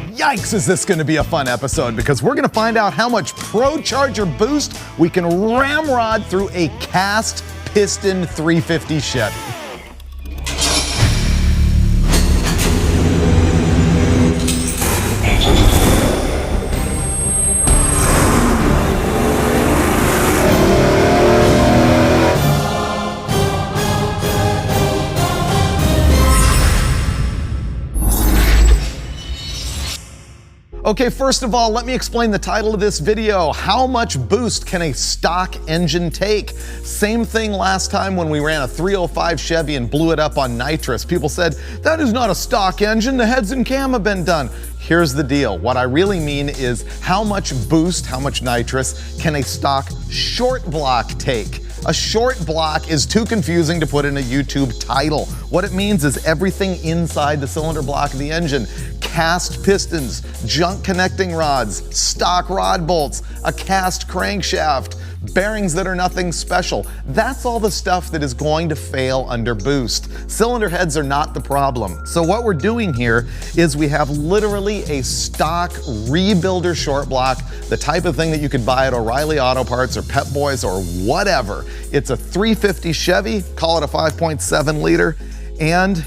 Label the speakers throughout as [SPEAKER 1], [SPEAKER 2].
[SPEAKER 1] Yikes, is this gonna be a fun episode, because we're gonna find out how much Pro Charger boost we can ramrod through a cast piston 350 Chevy. Okay, first of all, let me explain the title of this video. How much boost can a stock engine take? Same thing last time when we ran a 305 Chevy and blew it up on nitrous. People said, that is not a stock engine, the heads and cam have been done. Here's the deal. What I really mean is how much boost, how much nitrous can a stock short block take? A short block is too confusing to put in a YouTube title. What it means is everything inside the cylinder block of the engine. Cast pistons, junk connecting rods, stock rod bolts, a cast crankshaft, bearings that are nothing special. That's all the stuff that is going to fail under boost. Cylinder heads are not the problem. So what we're doing here is we have literally a stock rebuilder short block, the type of thing that you could buy at O'Reilly Auto Parts or Pep Boys or whatever. It's a 350 Chevy, call it a 5.7 liter, and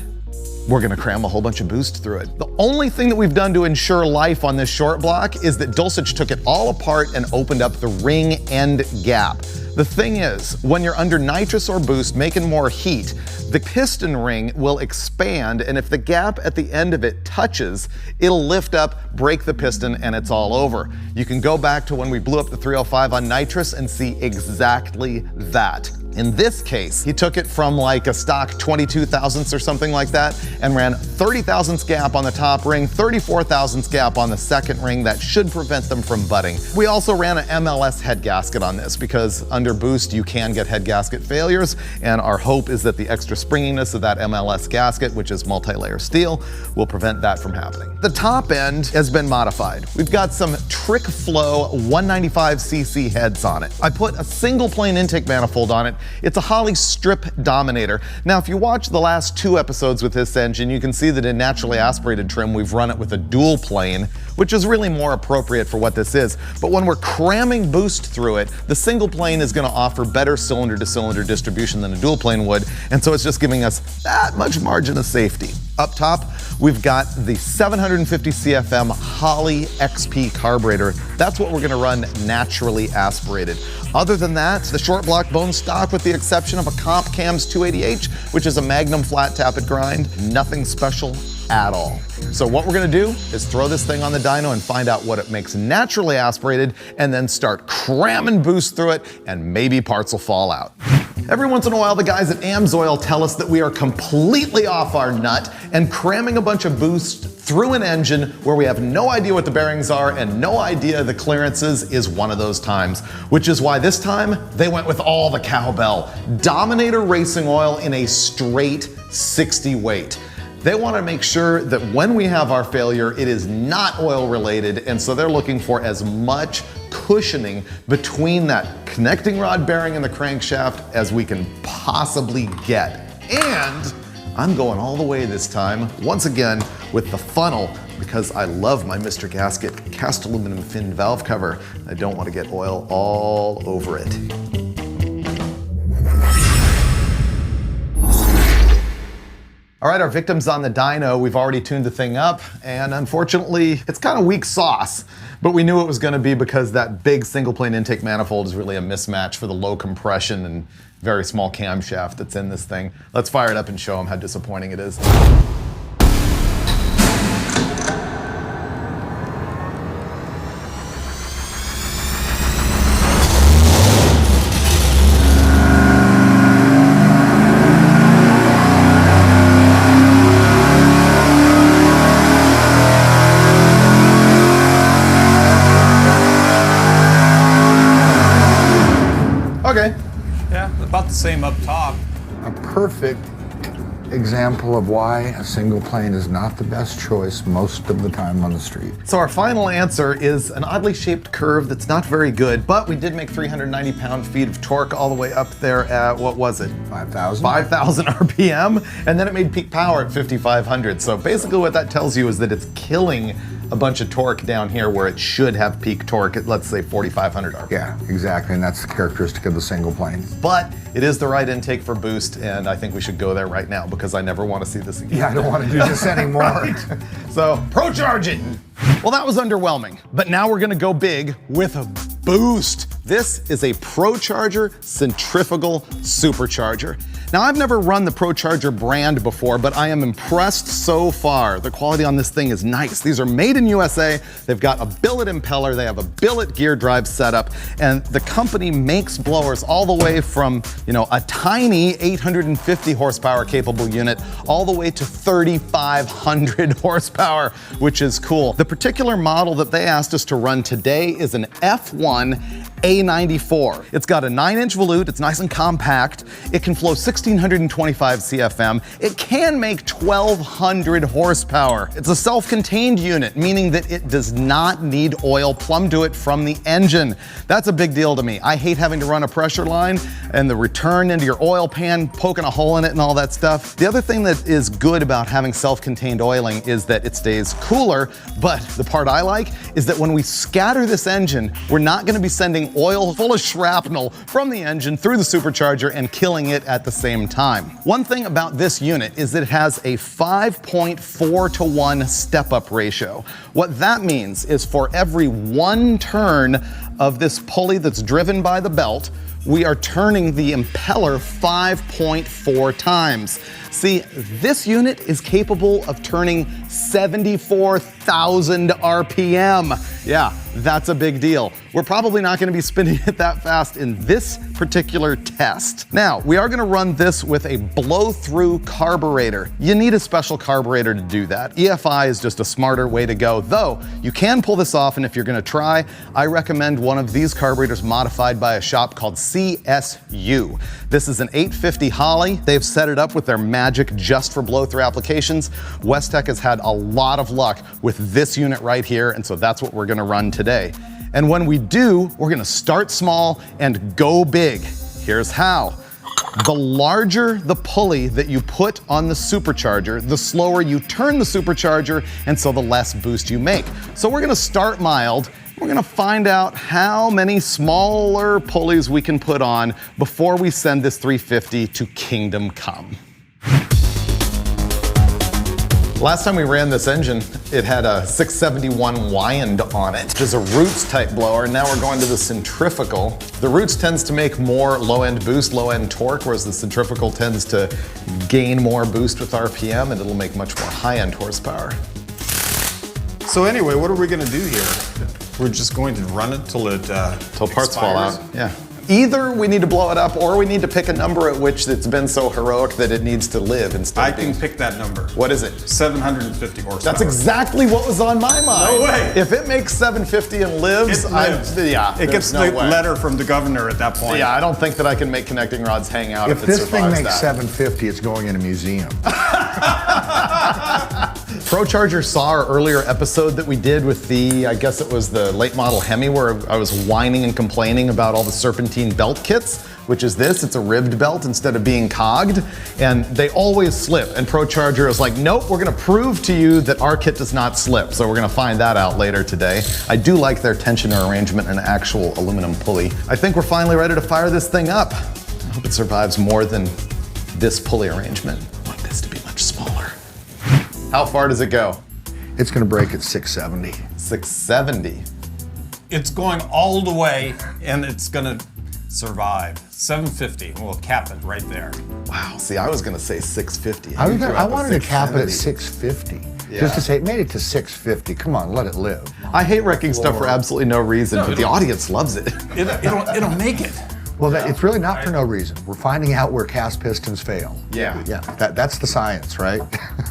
[SPEAKER 1] we're gonna cram a whole bunch of boost through it. The only thing that we've done to ensure life on this short block is that Dulcich took it all apart and opened up the ring end gap. The thing is, when you're under nitrous or boost making more heat, the piston ring will expand, and if the gap at the end of it touches, it'll lift up, break the piston, and it's all over. You can go back to when we blew up the 305 on nitrous and see exactly that. In this case, he took it from like a stock 22 thousandths or something like that and ran 30 thousandths gap on the top ring, 34 thousandths gap on the second ring. That should prevent them from butting. We also ran an MLS head gasket on this because under boost you can get head gasket failures, and our hope is that the extra springiness of that MLS gasket, which is multi-layer steel, will prevent that from happening. The top end has been modified. We've got some Trick Flow 195cc heads on it. I put a single plane intake manifold on it. It's a Holley Strip Dominator. Now, if you watch the last 2 episodes with this engine, you can see that in naturally aspirated trim, we've run it with a dual plane, which is really more appropriate for what this is. But when we're cramming boost through it, the single plane is gonna offer better cylinder to cylinder distribution than a dual plane would, and so it's just giving us that much margin of safety. Up top, we've got the 750 CFM Holley XP carburetor. That's what we're gonna run naturally aspirated. Other than that, the short block bone stock with the exception of a Comp Cams 280H, which is a Magnum flat tappet grind, nothing special at all. So what we're gonna do is throw this thing on the dyno and find out what it makes naturally aspirated, and then start cramming boost through it, and maybe parts will fall out. Every once in a while, the guys at AMSOIL tell us that we are completely off our nut and cramming a bunch of boost through an engine where we have no idea what the bearings are and no idea the clearances is one of those times, which is why this time they went with all the cowbell. Dominator racing oil in a straight 60 weight. They want to make sure that when we have our failure, it is not oil related, and so they're looking for as much cushioning between that connecting rod bearing and the crankshaft as we can possibly get. And I'm going all the way this time, once again, with the funnel, because I love my Mr. Gasket cast aluminum fin valve cover. I don't want to get oil all over it. All right, our victim's on the dyno. We've already tuned the thing up, and unfortunately, it's kind of weak sauce, but we knew it was gonna be because that big single plane intake manifold is really a mismatch for the low compression and very small camshaft that's in this thing. Let's fire it up and show them how disappointing it is. Okay.
[SPEAKER 2] Yeah, about the same up top.
[SPEAKER 3] A perfect example of why a single plane is not the best choice most of the time on the street.
[SPEAKER 1] So our final answer is an oddly shaped curve that's not very good, but we did make 390 pound-feet of torque all the way up there at, what was it?
[SPEAKER 3] 5,000?
[SPEAKER 1] 5,000 RPM, and then it made peak power at 5,500. So basically what that tells you is that it's killing a bunch of torque down here where it should have peak torque at, let's say, 4,500 RPM.
[SPEAKER 3] Yeah, exactly, and that's the characteristic of the single plane.
[SPEAKER 1] But it is the right intake for boost, and I think we should go there right now because I never want to see this again.
[SPEAKER 3] Yeah, I don't want to do this anymore.
[SPEAKER 1] So, pro-charge it! Well, that was underwhelming, but now we're gonna go big with a boost. This is a ProCharger centrifugal supercharger. Now, I've never run the ProCharger brand before, but I am impressed so far. The quality on this thing is nice. These are made in USA. They've got a billet impeller, they have a billet gear drive setup, and the company makes blowers all the way from, you know, a tiny 850 horsepower capable unit all the way to 3,500 horsepower, which is cool. The particular model that they asked us to run today is an F1 A94. It's got a 9-inch volute, it's nice and compact, it can flow 1,625 CFM, it can make 1,200 horsepower. It's a self-contained unit, meaning that it does not need oil plumbed to it from the engine. That's a big deal to me. I hate having to run a pressure line and the return into your oil pan, poking a hole in it and all that stuff. The other thing that is good about having self-contained oiling is that it stays cooler, but the part I like is that when we scatter this engine, we're not gonna be sending oil full of shrapnel from the engine through the supercharger and killing it at the same time. One thing about this unit is that it has a 5.4-to-1 step-up ratio. What that means is for every 1 turn of this pulley that's driven by the belt, we are turning the impeller 5.4 times. See, this unit is capable of turning 74,000 RPM. Yeah, that's a big deal. We're probably not gonna be spinning it that fast in this particular test. Now, we are gonna run this with a blow-through carburetor. You need a special carburetor to do that. EFI is just a smarter way to go, though you can pull this off, and if you're gonna try, I recommend one of these carburetors modified by a shop called CSU. This is an 850 Holley. They've set it up with their magic just for blow-through applications. Westech has had a lot of luck with this unit right here, and so that's what we're gonna run today. And when we do, we're gonna start small and go big. Here's how. The larger the pulley that you put on the supercharger, the slower you turn the supercharger, and so the less boost you make. So we're gonna start mild. We're gonna find out how many smaller pulleys we can put on before we send this 350 to Kingdom Come. Last time we ran this engine, it had a 671 wind on it, which is a Roots type blower. Now we're going to the centrifugal. The Roots tends to make more low-end boost, low-end torque, whereas the centrifugal tends to gain more boost with RPM, and it'll make much more high-end horsepower.
[SPEAKER 2] So anyway, what are we gonna do here? We're just going to run it till it
[SPEAKER 1] Till parts fall out, yeah. Either we need to blow it up or we need to pick a number at which it's been so heroic that it needs to live instead of
[SPEAKER 2] can pick that number.
[SPEAKER 1] What is it?
[SPEAKER 2] 750 horsepower.
[SPEAKER 1] That's exactly what was on my mind.
[SPEAKER 2] No way.
[SPEAKER 1] If it makes 750 and lives,
[SPEAKER 2] It gets the letter from the governor at that point.
[SPEAKER 1] Yeah, I don't think that I can make connecting rods hang out if it
[SPEAKER 3] this thing
[SPEAKER 1] survives
[SPEAKER 3] makes
[SPEAKER 1] that.
[SPEAKER 3] 750, it's going in a museum.
[SPEAKER 1] ProCharger saw our earlier episode that we did with the, I guess it was the late model Hemi, where I was whining and complaining about all the serpentine belt kits, which is this. It's a ribbed belt instead of being cogged, and they always slip. And ProCharger is like, nope, we're gonna prove to you that our kit does not slip. So we're gonna find that out later today. I do like their tensioner arrangement and actual aluminum pulley. I think we're finally ready to fire this thing up. I hope it survives more than this pulley arrangement. I want this to be much smaller. How far does it go?
[SPEAKER 3] It's gonna break at 670.
[SPEAKER 1] 670.
[SPEAKER 2] It's going all the way, and it's gonna survive. 750, we'll cap it right there.
[SPEAKER 1] Wow, see, I was gonna say 650.
[SPEAKER 3] I wanted to cap it at 650.
[SPEAKER 1] Yeah.
[SPEAKER 3] Just to say, it made it to 650. Come on, let it live.
[SPEAKER 1] I hate wrecking stuff for absolutely no reason, but the audience loves it.
[SPEAKER 2] It'll make it.
[SPEAKER 3] Well, it's really not for no reason. We're finding out where cast pistons fail.
[SPEAKER 1] Yeah.
[SPEAKER 3] Yeah, that's the science, right?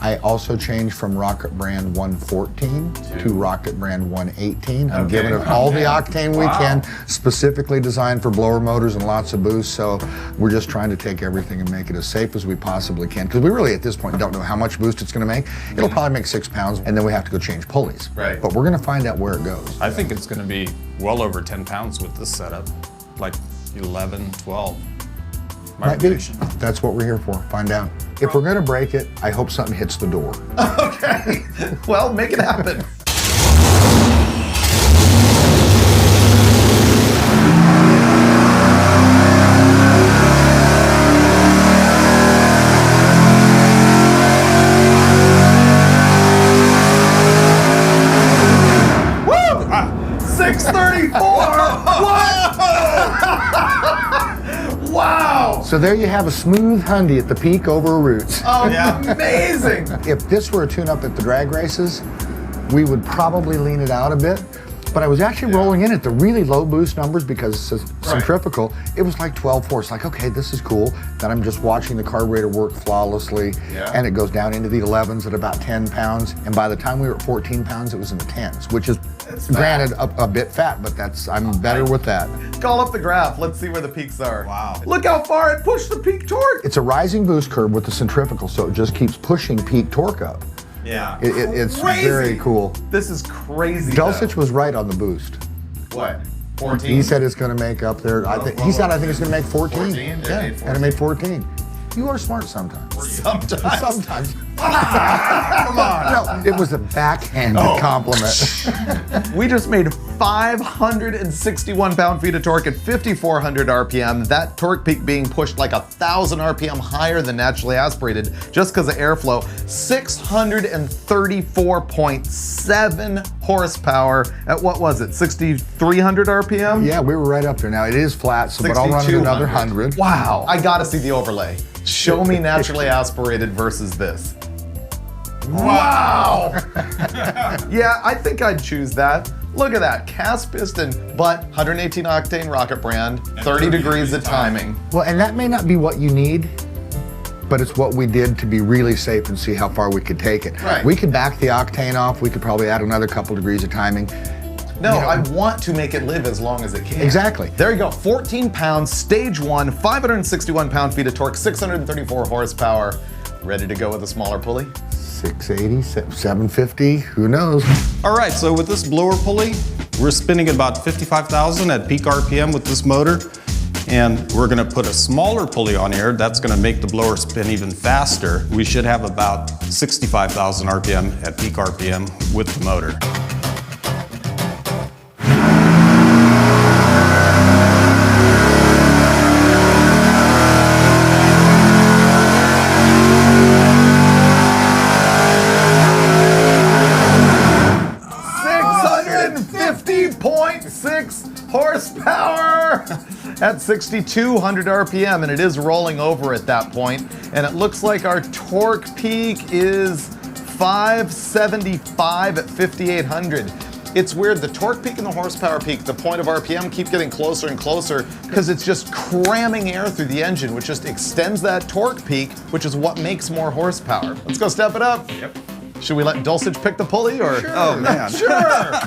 [SPEAKER 3] I also changed from Rocket Brand 114 to Rocket Brand 118. I'm giving it all the octane we can, specifically designed for blower motors and lots of boost. So we're just trying to take everything and make it as safe as we possibly can. Because we really, at this point, don't know how much boost it's going to make. It'll probably make 6 pounds, and then we have to go change pulleys.
[SPEAKER 1] Right.
[SPEAKER 3] But we're going to find out where it goes.
[SPEAKER 2] I think it's gonna be well over 10 pounds with this setup. Like 11, 12.
[SPEAKER 3] Might be. That's what we're here for. Find out. If we're going to break it, I hope something hits the door.
[SPEAKER 1] Okay. Well, make it happen.
[SPEAKER 3] So there you have a smooth Hyundai at the peak over roots.
[SPEAKER 1] Oh, amazing!
[SPEAKER 3] If this were a tune-up at the drag races, we would probably lean it out a bit. But I was actually rolling in at the really low boost numbers because it's centrifugal. It was like 12.4. It's like, okay, this is cool. Then I'm just watching the carburetor work flawlessly. And it goes down into the 11s at about 10 pounds. And by the time we were at 14 pounds, it was in the 10s, which is granted a bit fat, but I'm better with that.
[SPEAKER 1] Call up the graph. Let's see where the peaks are.
[SPEAKER 2] Wow.
[SPEAKER 1] Look how far it pushed the peak torque.
[SPEAKER 3] It's a rising boost curve with the centrifugal, so it just keeps pushing peak torque up.
[SPEAKER 2] Yeah.
[SPEAKER 3] It's
[SPEAKER 1] Crazy.
[SPEAKER 3] very cool.
[SPEAKER 1] This is crazy.
[SPEAKER 3] Dulcich was right on the boost.
[SPEAKER 1] What? 14?
[SPEAKER 3] He said it's going to make up there. He said I think it's going to make 14.
[SPEAKER 1] 14?
[SPEAKER 3] Yeah,
[SPEAKER 1] It made
[SPEAKER 3] and it made 14. You are smart sometimes.
[SPEAKER 1] Sometimes.
[SPEAKER 3] Sometimes.
[SPEAKER 1] Come on.
[SPEAKER 3] No, it was a backhanded compliment.
[SPEAKER 1] We just made 561 pound-feet of torque at 5,400 RPM. That torque peak being pushed like 1,000 RPM higher than naturally aspirated just because of airflow. 634.7 horsepower at what was it, 6,300 RPM?
[SPEAKER 3] Yeah, we were right up there. Now it is flat, so but I'll run it another 100.
[SPEAKER 1] Wow, I gotta see the overlay. Show me naturally aspirated versus this. Wow! Yeah, I think I'd choose that. Look at that, cast piston, but 118 octane rocket brand, 30 degrees of timing.
[SPEAKER 3] Well, and that may not be what you need, but it's what we did to be really safe and see how far we could take it.
[SPEAKER 1] Right.
[SPEAKER 3] We could back the octane off. We could probably add another couple degrees of timing.
[SPEAKER 1] No, I want to make it live as long as it can.
[SPEAKER 3] Exactly.
[SPEAKER 1] There you go, 14 pounds, stage 1, 561 pound-feet of torque, 634 horsepower. Ready to go with a smaller pulley?
[SPEAKER 3] 680, 750, who knows?
[SPEAKER 2] All right, so with this blower pulley, we're spinning at about 55,000 at peak RPM with this motor. And we're gonna put a smaller pulley on here. That's gonna make the blower spin even faster. We should have about 65,000 RPM at peak RPM with the motor.
[SPEAKER 1] Horsepower at 6,200 RPM, and it is rolling over at that point. And it looks like our torque peak is 575 at 5,800. It's weird, the torque peak and the horsepower peak, the point of RPM, keep getting closer and closer because it's just cramming air through the engine, which just extends that torque peak, which is what makes more horsepower. Let's go step it up.
[SPEAKER 2] Yep.
[SPEAKER 1] Should we let Dulcich pick the pulley or?
[SPEAKER 3] Sure.
[SPEAKER 2] Oh man.
[SPEAKER 1] Sure,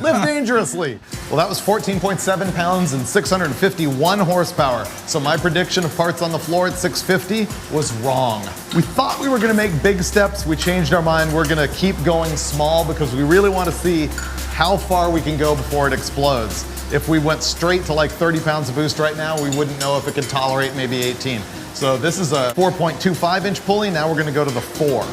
[SPEAKER 1] live dangerously. Well, that was 14.7 pounds and 651 horsepower. So my prediction of parts on the floor at 650 was wrong. We thought we were gonna make big steps. We changed our mind. We're gonna keep going small because we really want to see how far we can go before it explodes. If we went straight to like 30 pounds of boost right now, we wouldn't know if it could tolerate maybe 18. So this is a 4.25 inch pulley. Now we're gonna go to the 4.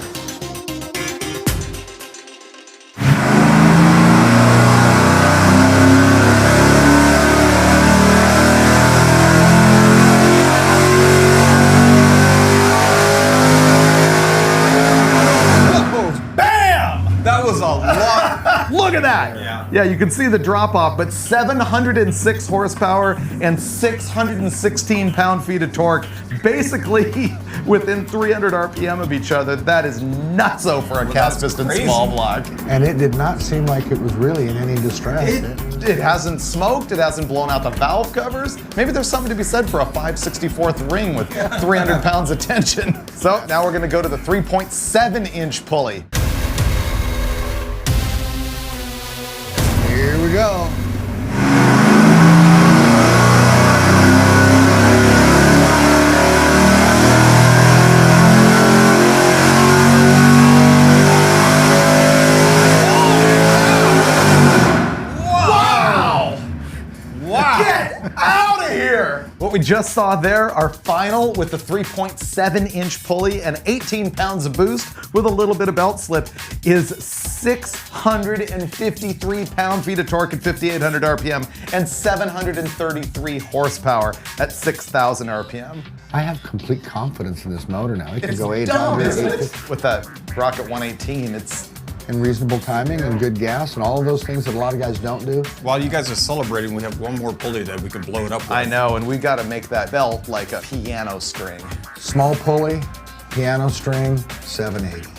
[SPEAKER 2] That was a lot.
[SPEAKER 1] Look at that! Yeah, you can see the drop off, but 706 horsepower and 616 pound-feet of torque, basically within 300 RPM of each other. That is nutso for a cast piston
[SPEAKER 2] crazy.
[SPEAKER 1] small block.
[SPEAKER 3] And it did not seem like it was really in any distress.
[SPEAKER 1] It hasn't smoked, it hasn't blown out the valve covers. Maybe there's something to be said for a 5/64 ring with 300 pounds of tension. So now we're gonna go to the 3.7 inch pulley.
[SPEAKER 3] Here we go.
[SPEAKER 1] Get out of here! What we just saw there, our final with the 3.7 inch pulley and 18 pounds of boost with a little bit of belt slip is 653 pound-feet of torque at 5,800 RPM and 733 horsepower at 6,000 RPM.
[SPEAKER 3] I have complete confidence in this motor now. It can
[SPEAKER 1] It's
[SPEAKER 3] go
[SPEAKER 1] dumb,
[SPEAKER 3] 800.
[SPEAKER 1] isn't it? With that Rocket 118, it's
[SPEAKER 3] and reasonable timing and good gas and all of those things that a lot of guys don't do.
[SPEAKER 2] While you guys are celebrating, we have one more pulley that we can blow it up with.
[SPEAKER 1] I know, and we got to make that belt like a piano string.
[SPEAKER 3] Small pulley, piano string, 780.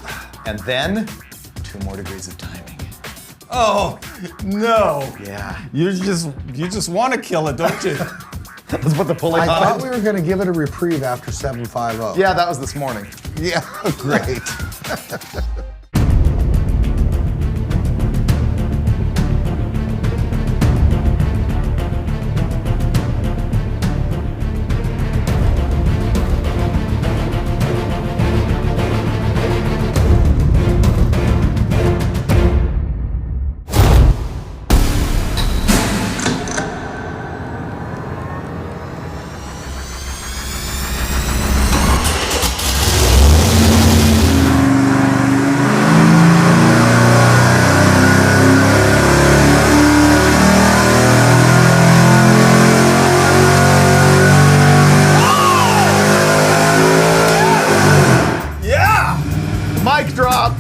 [SPEAKER 1] And then 2 more degrees of timing.
[SPEAKER 2] Oh, no.
[SPEAKER 1] Yeah.
[SPEAKER 2] You just want to kill it, don't you?
[SPEAKER 1] Let's put the pulley
[SPEAKER 3] I
[SPEAKER 1] on
[SPEAKER 3] thought
[SPEAKER 1] it.
[SPEAKER 3] we were going to give it a reprieve after 750.
[SPEAKER 1] Yeah, that was this morning.
[SPEAKER 3] Yeah, great.
[SPEAKER 1] Mic drop.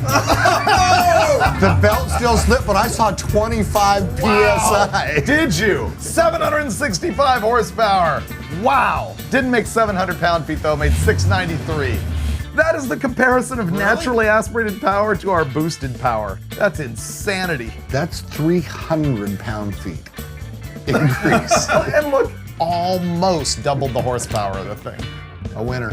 [SPEAKER 3] The belt still slipped, but I saw 25 PSI.
[SPEAKER 1] Did you? 765 horsepower. Wow. Didn't make 700 pound-feet though, made 693. That is the comparison of naturally aspirated power to our boosted power. That's insanity.
[SPEAKER 3] That's 300 pound-feet increase.
[SPEAKER 1] And look, almost doubled the horsepower of the thing.
[SPEAKER 3] A winner.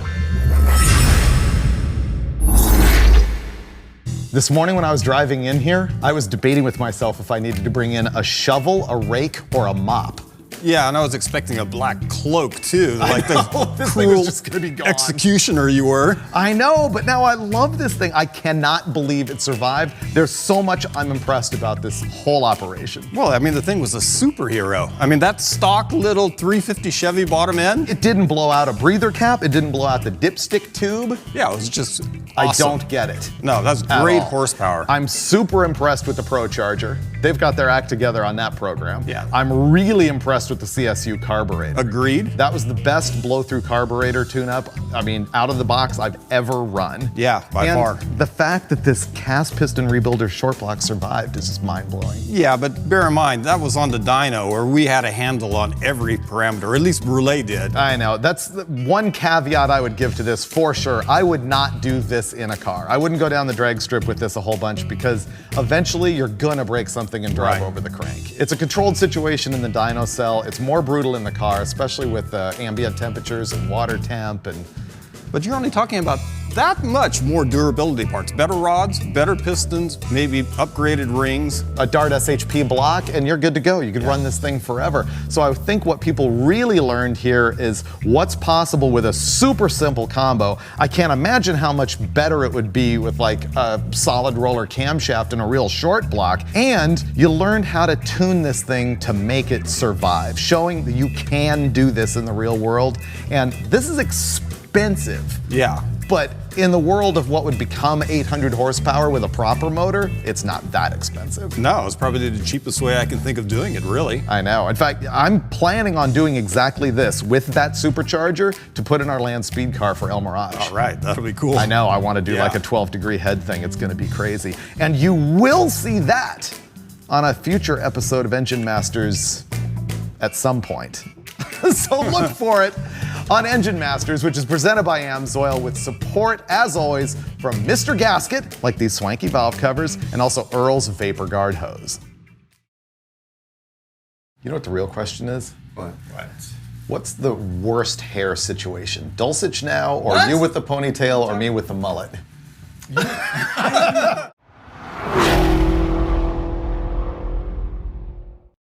[SPEAKER 1] This morning when I was driving in here, I was debating with myself if I needed to bring in a shovel, a rake, or a mop.
[SPEAKER 2] Yeah, and I was expecting a black cloak too, like the
[SPEAKER 1] This thing
[SPEAKER 2] cruel
[SPEAKER 1] was just gonna be gone.
[SPEAKER 2] executioner you were.
[SPEAKER 1] I know, but now I love this thing. I cannot believe it survived. There's so much I'm impressed about this whole operation.
[SPEAKER 2] Well, I mean, the thing was a superhero. I mean, that stock little 350 Chevy bottom end.
[SPEAKER 1] It didn't blow out a breather cap. It didn't blow out the dipstick tube.
[SPEAKER 2] Yeah, it was just awesome.
[SPEAKER 1] I don't get it.
[SPEAKER 2] No, that's
[SPEAKER 1] At
[SPEAKER 2] great
[SPEAKER 1] all.
[SPEAKER 2] horsepower.
[SPEAKER 1] I'm super impressed with the Pro Charger. They've got their act together on that program.
[SPEAKER 2] Yeah.
[SPEAKER 1] I'm really impressed with the CSU carburetor.
[SPEAKER 2] Agreed.
[SPEAKER 1] That was the best blow-through carburetor tune-up, I mean, out of the box I've ever run.
[SPEAKER 2] Yeah, by
[SPEAKER 1] and
[SPEAKER 2] far.
[SPEAKER 1] The fact that this cast piston rebuilder short block survived is just mind-blowing.
[SPEAKER 2] Yeah, but bear in mind, that was on the dyno where we had a handle on every parameter, or at least Brule did.
[SPEAKER 1] I know, that's the one caveat I would give to this for sure. I would not do this in a car. I wouldn't go down the drag strip with this a whole bunch because eventually you're gonna break something and drive
[SPEAKER 2] Right.
[SPEAKER 1] over the crank. It's a controlled situation in the dyno cell. It's more brutal in the car, especially with ambient temperatures and water temp and
[SPEAKER 2] But you're only talking about that much more durability parts. Better rods, better pistons, maybe upgraded rings.
[SPEAKER 1] a Dart SHP block, and you're good to go. You could run this thing forever. So I think what people really learned here is what's possible with a super simple combo. I can't imagine how much better it would be with like a solid roller camshaft and a real short block. And you learned how to tune this thing to make it survive, showing that you can do this in the real world. And this is expensive.
[SPEAKER 2] Yeah.
[SPEAKER 1] But in the world of what would become 800 horsepower with a proper motor, it's not that expensive.
[SPEAKER 2] No, it's probably the cheapest way I can think of doing it, really.
[SPEAKER 1] I know. In fact, I'm planning on doing exactly this with that supercharger to put in our land speed car for El Mirage.
[SPEAKER 2] All right, that'll be cool.
[SPEAKER 1] I know. I want to do
[SPEAKER 2] Yeah.
[SPEAKER 1] like a 12-degree head thing. It's going to be crazy. And you will see that on a future episode of Engine Masters at some point. So look for it on Engine Masters, which is presented by AMSOIL with support, as always, from Mr. Gasket, like these swanky valve covers, and also Earl's Vapor Guard hose. You know what the real question is?
[SPEAKER 3] What?
[SPEAKER 1] What's the worst hair situation? Dulcich now, or you with the ponytail, or me with the mullet?